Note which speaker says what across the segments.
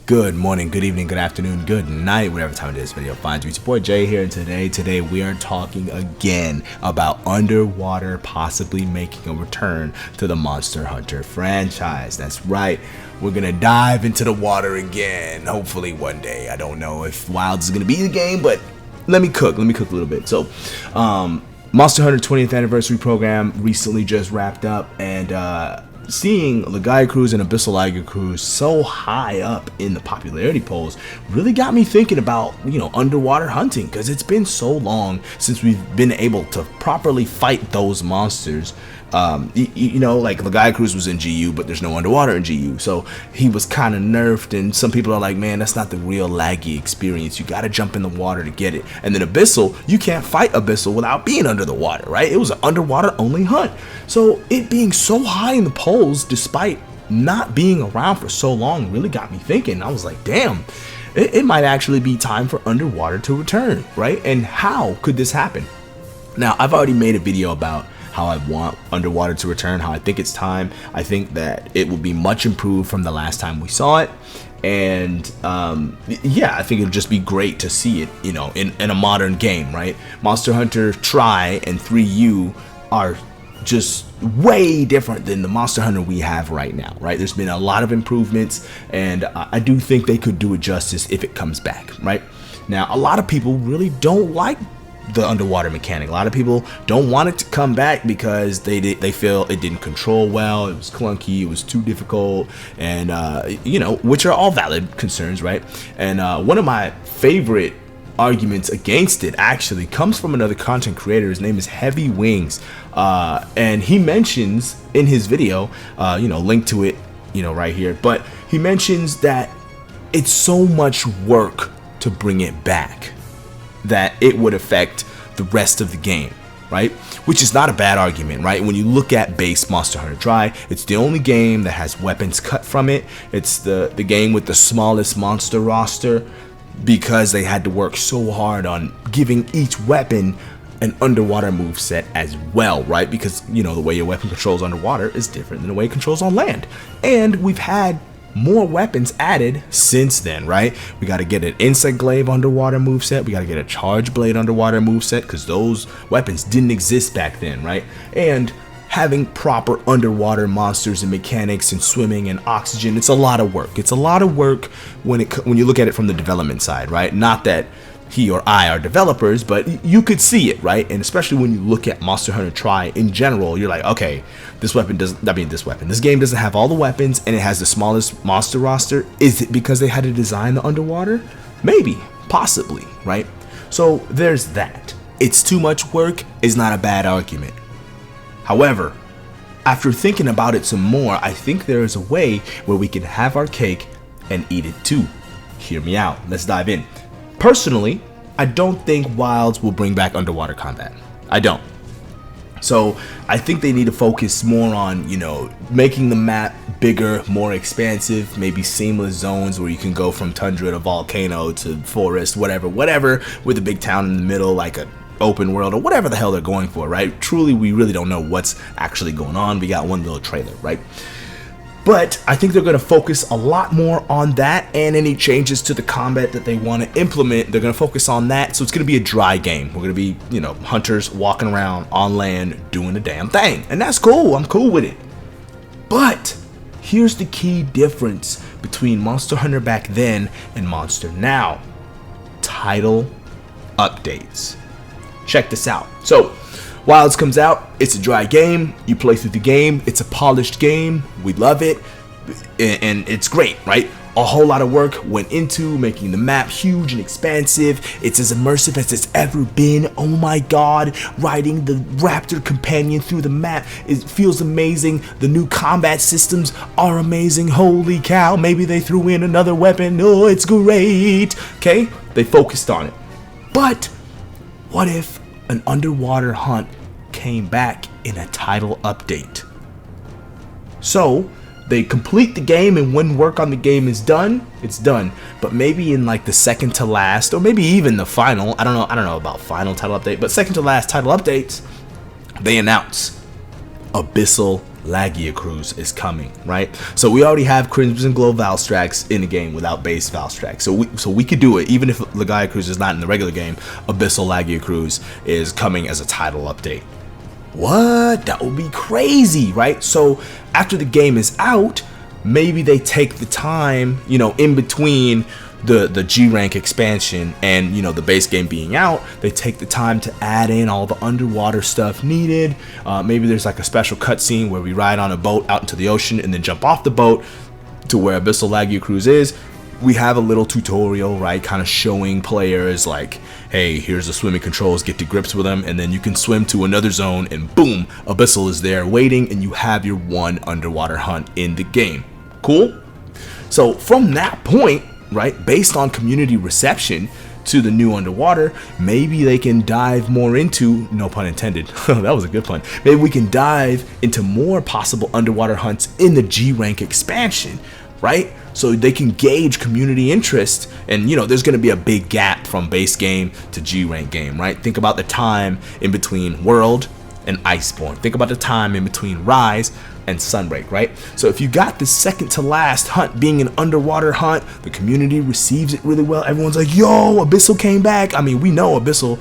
Speaker 1: Good morning, good evening, good afternoon, good night, whatever time this video finds you. It's your boy Jay here, and today we are talking again about underwater possibly making a return to the Monster Hunter franchise. That's right, we're gonna dive into the water again, hopefully one day. I don't know if Wilds is gonna be the game, but let me cook a little bit. So, Monster Hunter 20th anniversary program recently just wrapped up, and seeing Lagiacrus and Abyssal Lagiacrus so high up in the popularity polls really got me thinking about, underwater hunting, because it's been so long since we've been able to properly fight those monsters. Like Lagiacrus was in GU, but there's no underwater in GU, so he was kind of nerfed, and some people are like, man, that's not the real Laggy experience. You got to jump in the water to get it. And then Abyssal, you can't fight Abyssal without being under the water, right? It was an underwater only hunt. So it being so high in the polls, despite not being around for so long, really got me thinking. I was like, damn, it might actually be time for underwater to return, right? And how could this happen? Now, I've already made a video about how I want underwater to return, how I think it's time. I think that it will be much improved from the last time we saw it. And yeah, I think it'll just be great to see it, in a modern game, right? Monster Hunter Tri and 3U are just way different than the Monster Hunter we have right now, right? There's been a lot of improvements, and I do think they could do it justice if it comes back, right? Now, a lot of people really don't like the underwater mechanic. A lot of people don't want it to come back because they feel it didn't control well, it was clunky, it was too difficult, and which are all valid concerns, right? And one of my favorite arguments against it actually comes from another content creator. His name is Heavy Wings, and he mentions in his video, link to it, right here, but he mentions that it's so much work to bring it back that it would affect the rest of the game, right? Which is not a bad argument, right? When you look at base Monster Hunter Tri, it's the only game that has weapons cut from it. It's the game with the smallest monster roster, because they had to work so hard on giving each weapon an underwater move set as well, right? Because, the way your weapon controls underwater is different than the way it controls on land. And we've had more weapons added since then, right? We got to get an insect glaive underwater moveset. We got to get a charge blade underwater moveset, because those weapons didn't exist back then, right? And having proper underwater monsters and mechanics and swimming and oxygen, it's a lot of work. It's a lot of work when you look at it from the development side, right? Not that he or I are developers, but you could see it, right? And especially when you look at Monster Hunter Tri in general, you're like, okay, this game doesn't have all the weapons, and it has the smallest monster roster. Is it because they had to design the underwater? Maybe, possibly, right? So there's that. It's too much work is not a bad argument. However, after thinking about it some more, I think there is a way where we can have our cake and eat it too. Hear me out. Let's dive in. Personally, I don't think Wilds will bring back underwater combat. I don't. So I think they need to focus more on, making the map bigger, more expansive, maybe seamless zones where you can go from tundra to volcano to forest, whatever, with a big town in the middle, like a open world, or whatever the hell they're going for, right? Truly, we really don't know what's actually going on. We got one little trailer, right? But I think they're going to focus a lot more on that, and any changes to the combat that they want to implement, they're going to focus on that. So it's going to be a dry game. We're going to be, hunters walking around on land doing the damn thing. And that's cool. I'm cool with it. But here's the key difference between Monster Hunter back then and Monster now. Title updates. Check this out. So Wilds comes out, it's a dry game, you play through the game, it's a polished game, we love it, and it's great, right? A whole lot of work went into making the map huge and expansive. It's as immersive as it's ever been. Oh my god, riding the raptor companion through the map, it feels amazing. The new combat systems are amazing. Holy cow, maybe they threw in another weapon. Oh, it's great. Okay, they focused on it. But what if an underwater hunt came back in a title update? So they complete the game, and when work on the game is done, it's done. But maybe in like the second to last, or maybe even the final, I don't know about final title update, but second to last title updates, they announce Abyssal Lagiacrus is coming, right? So we already have Crimson Glow Valstrax in the game without base Valstrax. So we could do it. Even if Lagiacrus is not in the regular game, Abyssal Lagiacrus is coming as a title update. What? That would be crazy, right? So after the game is out, maybe they take the time, you know, in between the G rank expansion and, you know, the base game being out, they take the time to add in all the underwater stuff needed. Maybe there's like a special cutscene where we ride on a boat out into the ocean and then jump off the boat to where Abyssal Lagiacrus is. We have a little tutorial, right, kind of showing players like, hey, here's the swimming controls, get to grips with them, and then you can swim to another zone and boom, Abyssal is there waiting and you have your one underwater hunt in the game. Cool? So from that point, right, based on community reception to the new underwater, maybe they can dive more into, no pun intended, that was a good pun, maybe we can dive into more possible underwater hunts in the G rank expansion, right? So they can gauge community interest, and you know, there's going to be a big gap from base game to G rank game, right? Think about the time in between World and Iceborne. Think about the time in between Rise and Sunbreak, right? So if you got the second to last hunt being an underwater hunt, the community receives it really well. Everyone's like, yo, Abyssal came back. I mean, we know Abyssal,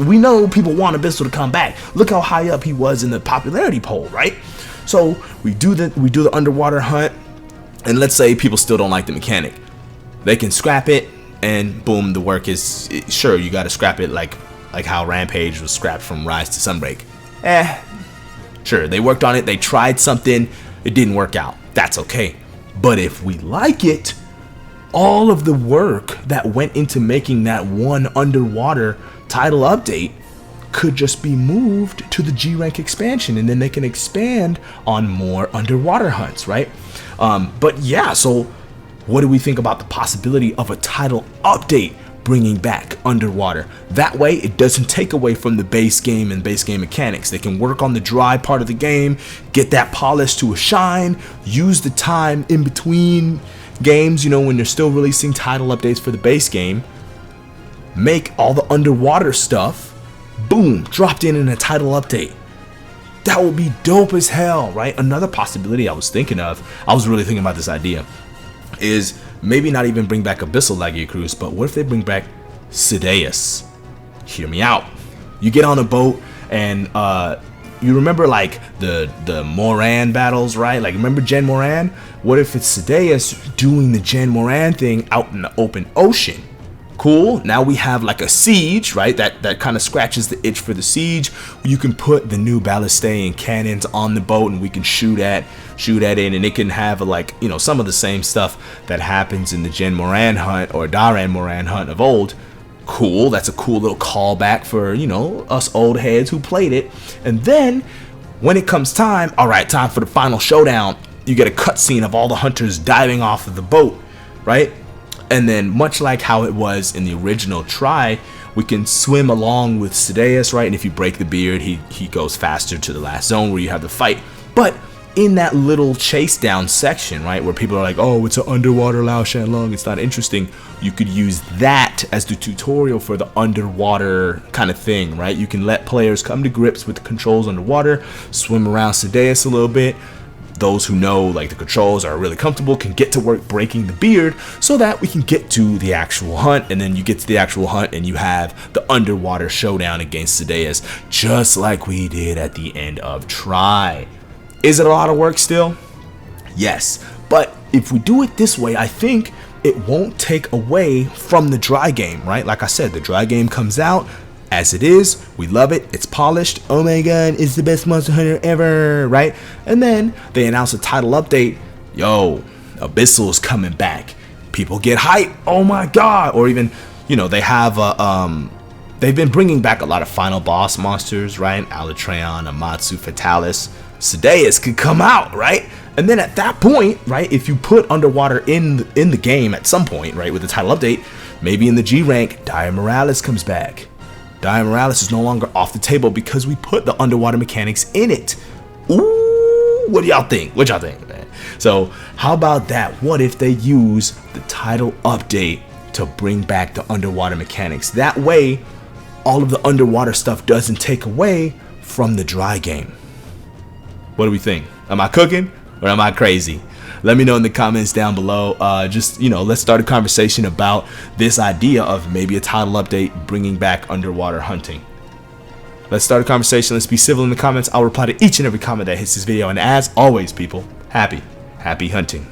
Speaker 1: we know people want Abyssal to come back. Look how high up he was in the popularity poll, right? So we do the underwater hunt, and let's say people still don't like the mechanic. They can scrap it, and boom, the work is, sure, you got to scrap it like how Rampage was scrapped from Rise to Sunbreak. Sure, they worked on it, they tried something, it didn't work out. That's okay. But if we like it, all of the work that went into making that one underwater title update could just be moved to the G rank expansion, and then they can expand on more underwater hunts, right? But yeah, so what do we think about the possibility of a title update bringing back underwater? That way it doesn't take away from the base game and base game mechanics. They can work on the dry part of the game, get that polish to a shine, use the time in between games, you know, when they're still releasing title updates for the base game, make all the underwater stuff, boom, dropped in a title update. That would be dope as hell, right? Another possibility I was thinking of, I was really thinking about this idea, is maybe not even bring back Abyssal Lagiacrus, but what if they bring back Sideus? Hear me out. You get on a boat and you remember like the Moran battles, right? Like remember Gen Moran? What if it's Sideus doing the Gen Moran thing out in the open ocean? Cool. Now we have like a siege, right? That kind of scratches the itch for the siege. You can put the new ballistae and cannons on the boat, and we can shoot at in, and it can have like, you know, some of the same stuff that happens in the Gen Moran hunt or Daran Moran hunt of old. Cool. That's a cool little callback for, you know, us old heads who played it. And then when it comes time, all right, time for the final showdown, you get a cutscene of all the hunters diving off of the boat, right? And then much like how it was in the original try, we can swim along with Sideus, right? And if you break the beard, he goes faster to the last zone where you have the fight. But in that little chase down section, right, where people are like, oh, it's an underwater Lao Shanlong, it's not interesting, you could use that as the tutorial for the underwater kind of thing, right? You can let players come to grips with the controls underwater, swim around Sideus a little bit. Those who know like the controls are really comfortable can get to work breaking the beard so that we can get to the actual hunt, and then you get to the actual hunt and you have the underwater showdown against Sideus, just like we did at the end of Try. Is it a lot of work still? Yes, but if we do it this way, I think it won't take away from the dry game, right? Like I said, the dry game comes out as it is, we love it, it's polished, oh my god, it's the best Monster Hunter ever, right? And then they announce a title update, yo, Abyssal's coming back. People get hype, oh my god. Or even, you know, they have they've been bringing back a lot of final boss monsters, right? Alatreon, Amatsu, Fatalis. Sideus could come out, right? And then at that point, right, if you put underwater in the game at some point, right, with the title update, maybe in the G rank, Dire Morales comes back. Dire Morales is no longer off the table because we put the underwater mechanics in it. Ooh, what do y'all think? What y'all think, man? So how about that? What if they use the title update to bring back the underwater mechanics? That way, all of the underwater stuff doesn't take away from the dry game. What do we think? Am I cooking or am I crazy? Let me know in the comments down below. Just, let's start a conversation about this idea of maybe a title update bringing back underwater hunting. Let's start a conversation. Let's be civil in the comments. I'll reply to each and every comment that hits this video. And as always, people, happy hunting.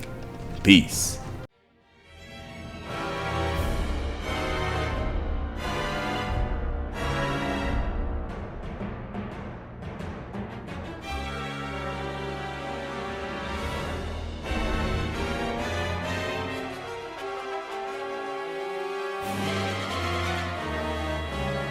Speaker 1: Peace.